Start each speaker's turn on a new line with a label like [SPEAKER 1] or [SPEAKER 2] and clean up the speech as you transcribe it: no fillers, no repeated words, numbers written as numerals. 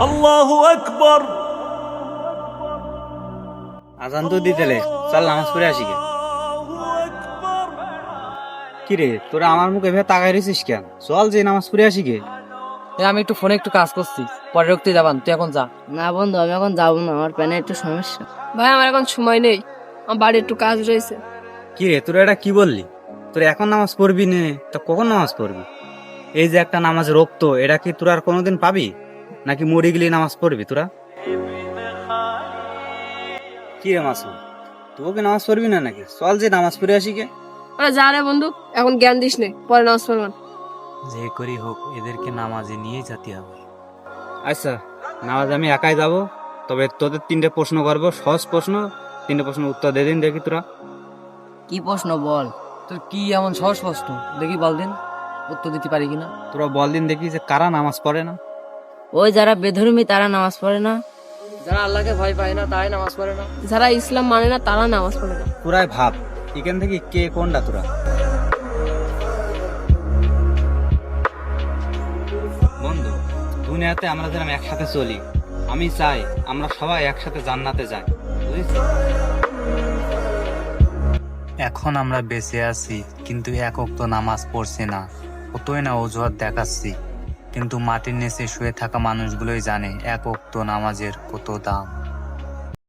[SPEAKER 1] আল্লাহু আকবার।
[SPEAKER 2] আজান তো দিতেলে, চল নামাজ পড়ে আসি গে। কি রে, তোরা আমার মুখ এভাবে তাকাই রয়েছিস কেন? চল যে নামাজ পড়ে আসি গে।
[SPEAKER 3] আমি একটু ফোনে একটু কাজ করছি, পরে রক্তি যাবান, তুই এখন যা।
[SPEAKER 4] না বন্ধু, আমি এখন যাবো না, আমার প্যানে একটু সমস্যা।
[SPEAKER 5] ভাই আমার এখন সময় নেই, আমার বাড়ি একটু কাজ রয়েছে।
[SPEAKER 2] কি রে, তোরা এটা কি বললি? তোরা এখন নামাজ পড়বি নে, তা কখন নামাজ পড়বি? এই যে একটা নামাজ রক্ত, এটা কি তোরা আর কোনোদিন পাবি, নাকি মরে গেলে নামাজ পড়বি তোরা? কি রে মাসুম, তুই কি নামাজ পড়বি না নাকি? চল যে নামাজ পড়ে আসি গে।
[SPEAKER 5] আরে যা রে বন্ধু, এখন জ্ঞান দিস নে, পরে নামাজ পড়বেন।
[SPEAKER 6] যে করি হোক এদেরকে নামাজে নিয়ে যেতে হবে।
[SPEAKER 2] আচ্ছা, নামাজ আমি একাই যাব, তবে তোদের 3টে প্রশ্ন করবো, সহজ প্রশ্ন। 3টে প্রশ্ন উত্তর দে দিন দেখি তোরা।
[SPEAKER 4] কি প্রশ্ন বল?
[SPEAKER 3] তোর কি এমন সহজ প্রশ্ন, দেখি বল দিন, উত্তর দিতে পারি কিনা।
[SPEAKER 2] তোরা বল দিন দেখি যে কারা নামাজ পড়ে না।
[SPEAKER 4] ওই যারা বেধর্মী তারা নামাজ পড়ে না।
[SPEAKER 3] যারা আল্লাহকে ভয় পায় না তারাই নামাজ পড়ে না।
[SPEAKER 5] যারা ইসলাম মানে না তারা নামাজ পড়ে না।
[SPEAKER 2] তোরাই ভাব এখান থেকে কে কোনটা তোরা। বন্ধু, দুনিয়াতে আমরা যেরকম একসাথে চলি, আমি চাই আমরা সবাই একসাথে জান্নাতে যাই, বুঝেছিস?
[SPEAKER 6] এখন আমরা বেঁচে আছি কিন্তু এক ওয়াক্ত নামাজ পড়ছি না, কতই না অজুহাত দেখাচ্ছি, কিন্তু মাটির নিচে শুয়ে থাকা মানুষগুলোই জানে এক ওয়াক্ত নামাজের কত দাম।